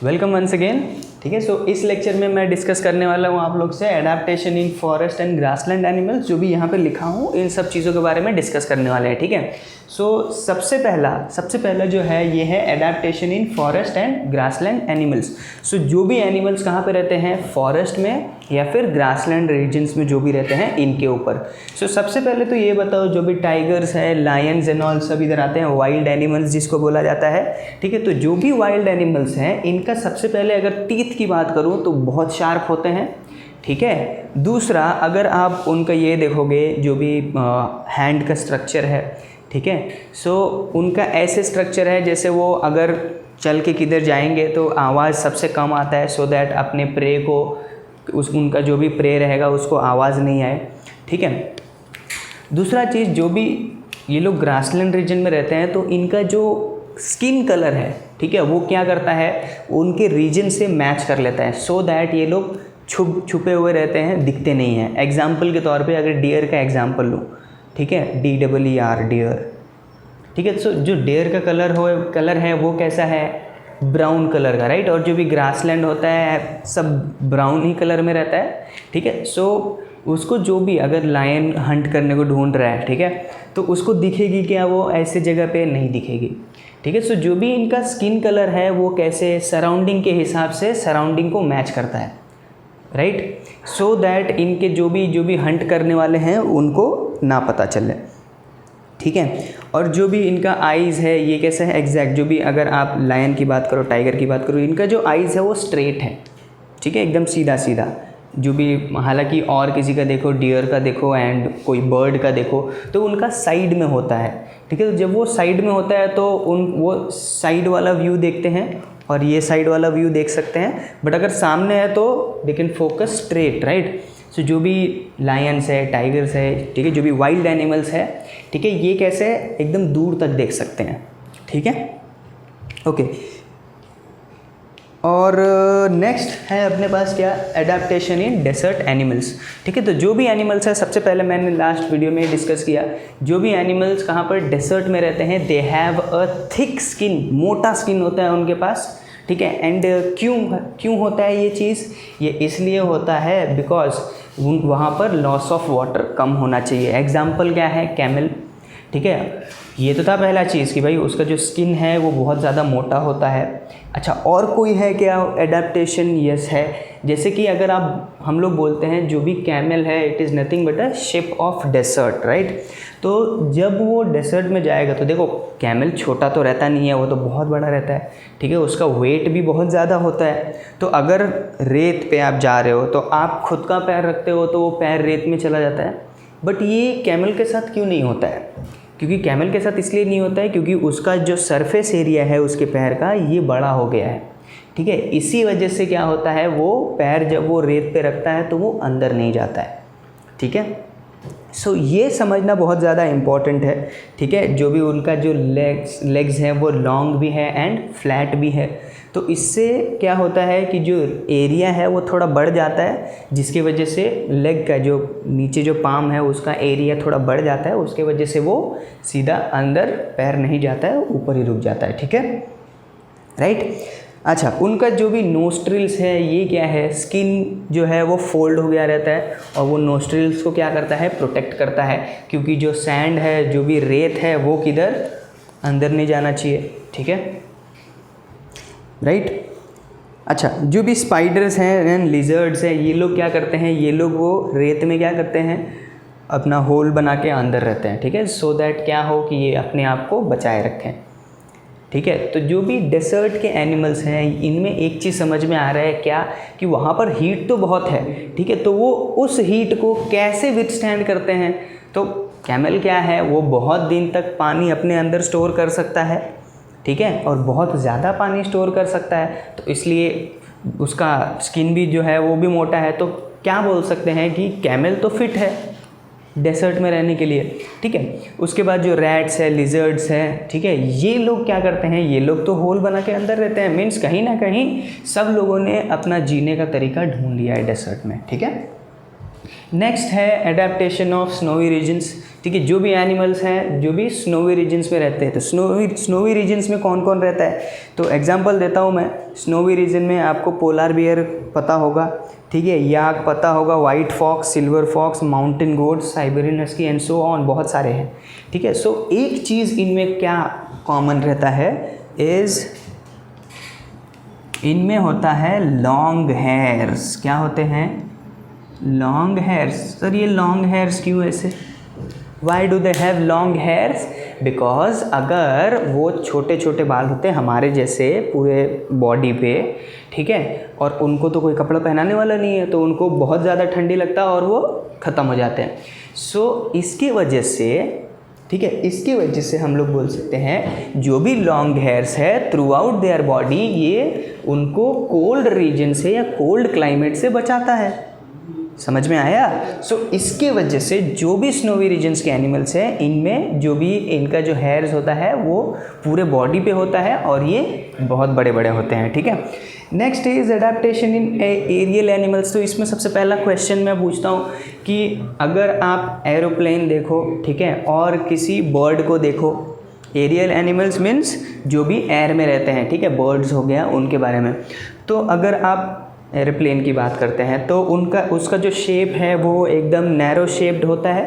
Welcome once again. ठीक है, सो इस लेक्चर में मैं डिस्कस करने वाला हूँ आप लोग से adaptation in forest and grassland animals. जो भी यहाँ पे लिखा हूँ इन सब चीज़ों के बारे में डिस्कस करने वाले हैं। ठीक है, सो सबसे पहला जो है ये है adaptation in forest and grassland animals. So जो भी एनिमल्स कहाँ पे रहते हैं, फॉरेस्ट में या फिर ग्रासलैंड रीजन्स में जो भी रहते हैं इनके ऊपर। सो सबसे पहले तो ये बताओ, जो भी टाइगर्स है, लायंस एंड ऑल सब इधर आते हैं, वाइल्ड एनिमल्स जिसको बोला जाता है। ठीक है, तो जो भी वाइल्ड एनिमल्स हैं इनका सबसे पहले अगर टीथ की बात करूँ तो बहुत शार्प होते हैं। ठीक है, दूसरा अगर आप उनका ये देखोगे जो भी हैंड का स्ट्रक्चर है, ठीक है, सो उनका ऐसे स्ट्रक्चर है जैसे वो अगर चल के किधर जाएंगे तो आवाज़ सबसे कम आता है, सो दैट अपने प्रे को उनका जो भी प्रे रहेगा उसको आवाज़ नहीं आए। ठीक है, दूसरा चीज़, जो भी ये लोग ग्रासलैंड रीजन में रहते हैं तो इनका जो स्किन कलर है, ठीक है, वो क्या करता है, उनके रीजन से मैच कर लेता है, सो दैट ये लोग छुपे हुए रहते हैं, दिखते नहीं हैं। एग्जाम्पल के तौर पे अगर डियर का एग्जाम्पल लूँ, ठीक है, DEER डियर। ठीक है, सो जो डियर का कलर है वो कैसा है, ब्राउन कलर का, राइट। और जो भी ग्रासलैंड होता है सब ब्राउन ही कलर में रहता है। ठीक है, सो उसको जो भी अगर लायन हंट करने को ढूंढ रहा है, ठीक है, तो उसको दिखेगी क्या, वो ऐसे जगह पे नहीं दिखेगी। ठीक है, सो जो भी इनका स्किन कलर है वो कैसे सराउंडिंग के हिसाब से सराउंडिंग को मैच करता है, राइट, सो दैट इनके जो भी हंट करने वाले हैं उनको ना पता चले। ठीक है, और जो भी इनका आइज़ है ये कैसा है, एग्जैक्ट जो भी अगर आप लायन की बात करो, टाइगर की बात करो, इनका जो आइज़ है वो स्ट्रेट है। ठीक है, एकदम सीधा सीधा। जो भी हालांकि और किसी का देखो, डियर का देखो एंड कोई बर्ड का देखो तो उनका साइड में होता है। ठीक है, तो जब वो साइड में होता है तो वो साइड वाला व्यू देखते हैं और ये साइड वाला व्यू देख सकते हैं, बट अगर सामने है तो they can focus straight, right. So जो भी लायंस है, टाइगर्स है, ठीक है, जो भी वाइल्ड एनिमल्स है, ठीक है, ये कैसे एकदम दूर तक देख सकते हैं। ठीक है, ओके। और नेक्स्ट है अपने पास क्या, एडाप्टेशन इन डेजर्ट एनिमल्स। ठीक है, तो जो भी एनिमल्स है, सबसे पहले मैंने लास्ट वीडियो में डिस्कस किया, जो भी एनिमल्स कहाँ पर डेजर्ट में रहते हैं, they have a thick skin, मोटा स्किन होता है उनके पास। ठीक है, एंड क्यों होता है ये चीज़, ये इसलिए होता है बिकॉज वहाँ पर लॉस ऑफ वाटर कम होना चाहिए। एग्जाम्पल क्या है, कैमल। ठीक है, ये तो था पहला चीज़ कि भाई उसका जो स्किन है वो बहुत ज़्यादा मोटा होता है। अच्छा, और कोई है क्या एडाप्टेशन, यस है, जैसे कि अगर हम लोग बोलते हैं जो भी कैमल है it is nothing but a ship of desert, right. तो जब वो डेजर्ट में जाएगा तो देखो कैमल छोटा तो रहता नहीं है, वो तो बहुत बड़ा रहता है। ठीक है, उसका वेट भी बहुत ज़्यादा होता है। तो अगर रेत पे आप जा रहे हो तो आप खुद का पैर रखते हो तो वो पैर रेत में चला जाता है, बट ये कैमल के साथ क्यों नहीं होता है, क्योंकि कैमल के साथ इसलिए नहीं होता है क्योंकि उसका जो सरफेस एरिया है उसके पैर का ये बड़ा हो गया है। ठीक है, इसी वजह से क्या होता है, वो पैर जब वो रेत पे रखता है तो वो अंदर नहीं जाता है। ठीक है, सो ये समझना बहुत ज़्यादा इम्पॉर्टेंट है। ठीक है, जो भी उनका जो लेग्स हैं वो लॉन्ग भी है एंड फ्लैट भी है, तो इससे क्या होता है कि जो एरिया है वो थोड़ा बढ़ जाता है, जिसकी वजह से लेग का जो नीचे जो पाम है उसका एरिया थोड़ा बढ़ जाता है, उसके वजह से वो सीधा अंदर पैर नहीं जाता है, ऊपर ही रुक जाता है। ठीक है, राइट। अच्छा, उनका जो भी नोस्ट्रिल्स है ये क्या है, स्किन जो है वो फोल्ड हो गया रहता है और वो नोस्ट्रिल्स को क्या करता है, प्रोटेक्ट करता है, क्योंकि जो सैंड है, जो भी रेत है वो किधर अंदर नहीं जाना चाहिए। ठीक है, राइट। अच्छा, जो भी स्पाइडर्स हैं एंड लिजर्ड्स हैं ये लोग क्या करते हैं, ये लोग वो रेत में क्या करते हैं, अपना होल बना के अंदर रहते हैं। ठीक है, सो दैट क्या हो कि ये अपने आप को बचाए रखें। ठीक है, तो जो भी डेजर्ट के एनिमल्स हैं इनमें एक चीज़ समझ में आ रहा है क्या, कि वहाँ पर हीट तो बहुत है। ठीक है, तो वो उस हीट को कैसे विथस्टैंड करते हैं, तो कैमल क्या है, वो बहुत दिन तक पानी अपने अंदर स्टोर कर सकता है। ठीक है, और बहुत ज़्यादा पानी स्टोर कर सकता है, तो इसलिए उसका स्किन भी जो है वो भी मोटा है। तो क्या बोल सकते हैं कि कैमल तो फिट है डेजर्ट में रहने के लिए। ठीक है, उसके बाद जो रैट्स है, लिजर्ड्स हैं, ठीक है, ये लोग क्या करते हैं, ये लोग तो होल बना के अंदर रहते हैं, मीन्स कहीं ना कहीं सब लोगों ने अपना जीने का तरीका ढूंढ लिया है डेजर्ट में। ठीक है, नेक्स्ट है एडेप्टेशन ऑफ स्नोवी रीजन्स। ठीक है, जो भी एनिमल्स हैं जो भी स्नोवी रीजन्स में रहते हैं, तो स्नोवी रीजन्स में कौन कौन रहता है, तो एग्जांपल देता हूँ मैं। स्नोवी रीजन में आपको पोलर बियर पता होगा, ठीक है, याक पता होगा, white fox, silver fox, mountain goat, Siberian husky and so on, बहुत सारे हैं। ठीक है, सो एक चीज़ इनमें क्या कॉमन रहता है इज़ इनमें होता है लॉन्ग हेयर्स। क्या होते हैं? Long hairs. सर ये लॉन्ग हेयर्स क्यों ऐसे? Why do they have long hairs? Because अगर वो छोटे छोटे बाल होते हैं हमारे जैसे पूरे बॉडी पे, ठीक है, और उनको तो कोई कपड़ा पहनाने वाला नहीं है, तो उनको बहुत ज़्यादा ठंडी लगता है और वो ख़त्म हो जाते हैं। सो इसकी वजह से, ठीक है, इसकी वजह से हम लोग बोल सकते हैं जो भी लॉन्ग हेयर्स है थ्रू आउट देयर बॉडी, ये उनको कोल्ड रीजन से या कोल्ड क्लाइमेट से बचाता है। समझ में आया? सो इसके वजह से जो भी स्नोवी रीजन्स के एनिमल्स हैं, इनमें जो भी इनका जो हेयर्स होता है वो पूरे बॉडी पे होता है और ये बहुत बड़े बड़े होते हैं। ठीक है, next is adaptation in aerial animals. तो इसमें सबसे पहला क्वेश्चन मैं पूछता हूँ कि अगर आप एरोप्लेन देखो, ठीक है, और किसी बर्ड को देखो, एरियल एनिमल्स मीन्स जो भी एयर में रहते हैं, ठीक है, बर्ड्स हो गया उनके बारे में। तो अगर आप एरोप्लेन की बात करते हैं तो उसका जो शेप है वो एकदम नैरो शेप्ड होता है।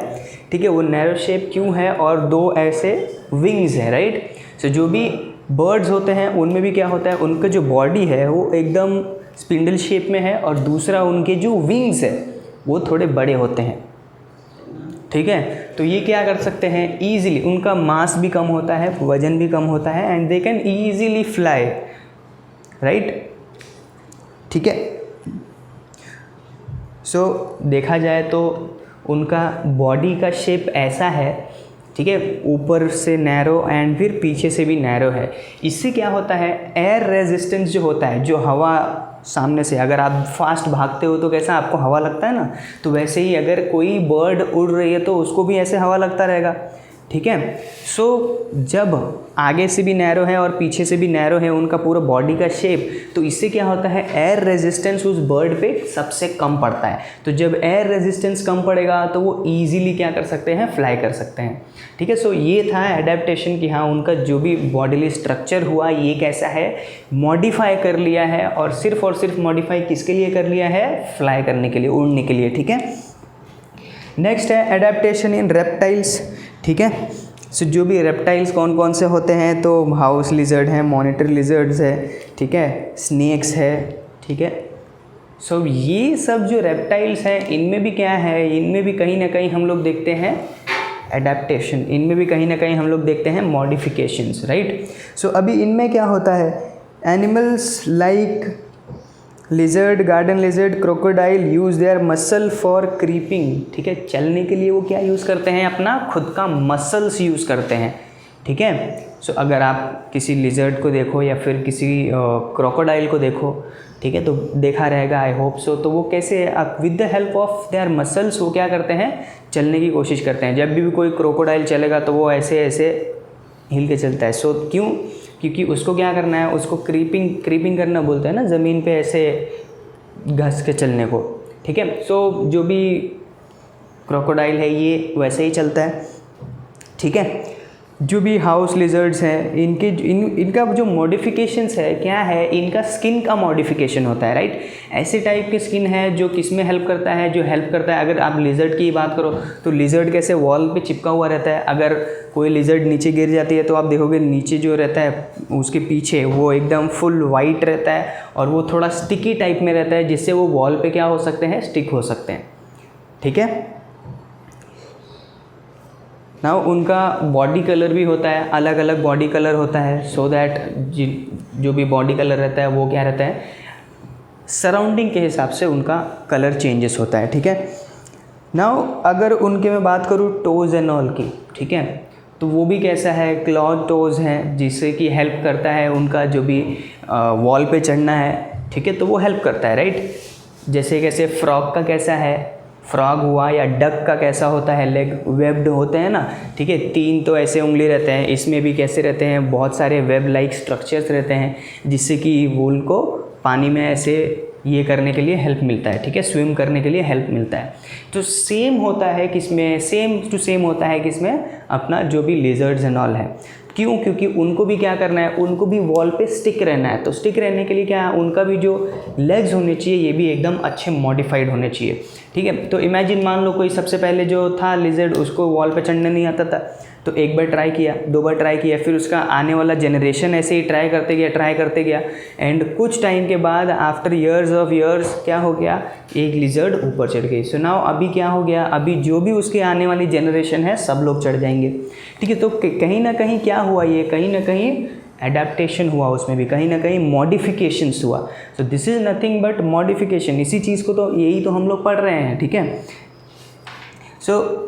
ठीक है, वो नैरो शेप क्यों है? और दो ऐसे विंग्स हैं, राइट। सो जो भी बर्ड्स होते हैं उनमें भी क्या होता है, उनका जो बॉडी है वो एकदम स्पिंडल शेप में है और दूसरा उनके जो विंग्स है वो थोड़े बड़े होते हैं। ठीक है, तो ये क्या कर सकते हैं ईजिली, उनका मास भी कम होता है, वजन भी कम होता है and they can easily fly, right. ठीक है, सो देखा जाए तो उनका बॉडी का शेप ऐसा है, ठीक है, ऊपर से नैरो एंड फिर पीछे से भी नैरो है। इससे क्या होता है, एयर रेजिस्टेंस जो होता है, जो हवा सामने से अगर आप फास्ट भागते हो तो कैसा आपको हवा लगता है ना, तो वैसे ही अगर कोई बर्ड उड़ रही है तो उसको भी ऐसे हवा लगता रहेगा। ठीक है, सो जब आगे से भी नैरो है और पीछे से भी नैरो है उनका पूरा बॉडी का शेप, तो इससे क्या होता है, एयर रेजिस्टेंस उस बर्ड पे सबसे कम पड़ता है। तो जब एयर रेजिस्टेंस कम पड़ेगा तो वो ईजिली क्या कर सकते हैं, फ्लाई कर सकते हैं। ठीक है, सो ये था एडेप्टेशन कि हाँ उनका जो भी बॉडीली स्ट्रक्चर हुआ ये कैसा है, मॉडिफाई कर लिया है, और सिर्फ मॉडिफाई किसके लिए कर लिया है, फ्लाई करने के लिए, उड़ने के लिए। ठीक है, नेक्स्ट है एडेप्टेशन इन रेप्टाइल्स। ठीक है, सो जो भी रेप्टाइल्स कौन कौन से होते हैं, तो हाउस लिजर्ड है, मॉनिटर लिजर्ड्स है, ठीक है, स्नेक्स है। ठीक है, सो ये सब जो रेप्टाइल्स हैं इनमें भी क्या है, इनमें भी कहीं ना कहीं हम लोग देखते हैं एडेप्टेशन, इनमें भी कहीं ना कहीं हम लोग देखते हैं मॉडिफिकेशंस, राइट। सो अभी इनमें क्या होता है, animals like lizard, garden lizard, crocodile use their muscle for creeping. ठीक है, चलने के लिए वो क्या यूज़ करते हैं, अपना खुद का मसल्स यूज़ करते हैं। ठीक है, सो अगर आप किसी लिजर्ड को देखो या फिर किसी क्रोकोडाइल को देखो, ठीक है, तो देखा रहेगा, आई होप सो, तो वो कैसे with the help of their muscles वो क्या करते हैं, चलने की कोशिश करते हैं। जब भी कोई क्रोकोडाइल चलेगा तो वो ऐसे ऐसे हिल के चलता है। सो क्यों, क्योंकि उसको क्या करना है, उसको क्रीपिंग करना बोलते हैं ना, ज़मीन पे ऐसे घस के चलने को। ठीक है, सो जो भी क्रोकोडाइल है ये वैसे ही चलता है। ठीक है, जो भी हाउस लिजर्ड्स हैं इनका जो मॉडिफिकेशंस है क्या है, इनका स्किन का मॉडिफिकेशन होता है, राइट। ऐसे टाइप की स्किन है जो किस में हेल्प करता है, जो हेल्प करता है, अगर आप लिजर्ड की बात करो तो लिजर्ड कैसे वॉल पे चिपका हुआ रहता है, अगर कोई लिजर्ड नीचे गिर जाती है तो आप देखोगे नीचे जो रहता है उसके पीछे वो एकदम फुल वाइट रहता है और वो थोड़ा स्टिकी टाइप में रहता है, जिससे वो वॉल पे क्या हो सकते हैं, स्टिक हो सकते हैं। ठीक है, नाउ उनका बॉडी कलर भी होता है, अलग अलग बॉडी कलर होता है, सो दैट जो भी बॉडी कलर रहता है वो क्या रहता है, सराउंडिंग के हिसाब से उनका कलर चेंजेस होता है। ठीक है, नाउ अगर उनके मैं बात करूँ टोज़ एंड ऑल की, ठीक है, तो वो भी कैसा है, क्लॉड टोज़ हैं, जिससे कि हेल्प करता है उनका जो भी वॉल पे चढ़ना है। ठीक है, तो वो हेल्प करता है, राइट। जैसे कैसे फ्रॉग का कैसा है, फ्रॉग हुआ, या डक का कैसा होता है, लेग वेब्ड होते हैं ना। ठीक है, 3 तो ऐसे उंगली रहते हैं, इसमें भी कैसे रहते हैं, बहुत सारे वेब लाइक स्ट्रक्चर्स रहते हैं, जिससे कि वूल को पानी में ऐसे ये करने के लिए हेल्प मिलता है, ठीक है, स्विम करने के लिए हेल्प मिलता है। तो सेम होता है किसमें, सेम टू सेम होता है किसमें, अपना जो भी लिजर्ड्स एंड ऑल है। क्यों? क्योंकि उनको भी क्या करना है, उनको भी वॉल पे स्टिक रहना है। तो स्टिक रहने के लिए क्या है, उनका भी जो लेग्स होने चाहिए ये भी एकदम अच्छे मॉडिफाइड होने चाहिए, ठीक है। तो इमेजिन मान लो कोई सबसे पहले जो था लिजर्ड, उसको वॉल पे चढ़ने नहीं आता था, तो एक बार ट्राई किया, 2 बार ट्राई किया, फिर उसका आने वाला जनरेशन ऐसे ही ट्राई करते गया एंड कुछ टाइम के बाद आफ्टर ईयर्स ऑफ ईयर्स क्या हो गया, एक लिजर्ड ऊपर चढ़ गई। सो नाउ अभी क्या हो गया, अभी जो भी उसके आने वाली जनरेशन है सब लोग चढ़ जाएंगे, ठीक है। तो कहीं ना कहीं क्या हुआ, ये कहीं ना कहीं एडेप्टेशन हुआ, उसमें भी कहीं ना कहीं मॉडिफिकेशंस हुआ। So this is nothing but modification. इसी चीज़ को तो यही तो हम लोग पढ़ रहे हैं, ठीक है। सो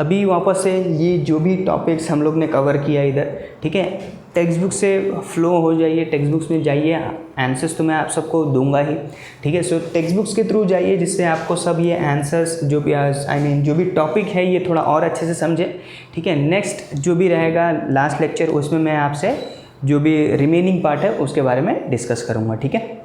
अभी वापस से ये जो भी टॉपिक्स हम लोग ने कवर किया इधर, ठीक है, टेक्स्ट बुक से फ्लो हो जाइए, टेक्स्ट बुक्स में जाइए, आंसर्स तो मैं आप सबको दूंगा ही, ठीक है। सो टेक्स्ट बुक्स के थ्रू जाइए, जिससे आपको सब ये आंसर्स जो भी जो भी टॉपिक है ये थोड़ा और अच्छे से समझे, ठीक है। नेक्स्ट जो भी रहेगा लास्ट लेक्चर, उसमें मैं आपसे जो भी रिमेनिंग पार्ट है उसके बारे में डिस्कस करूँगा, ठीक है।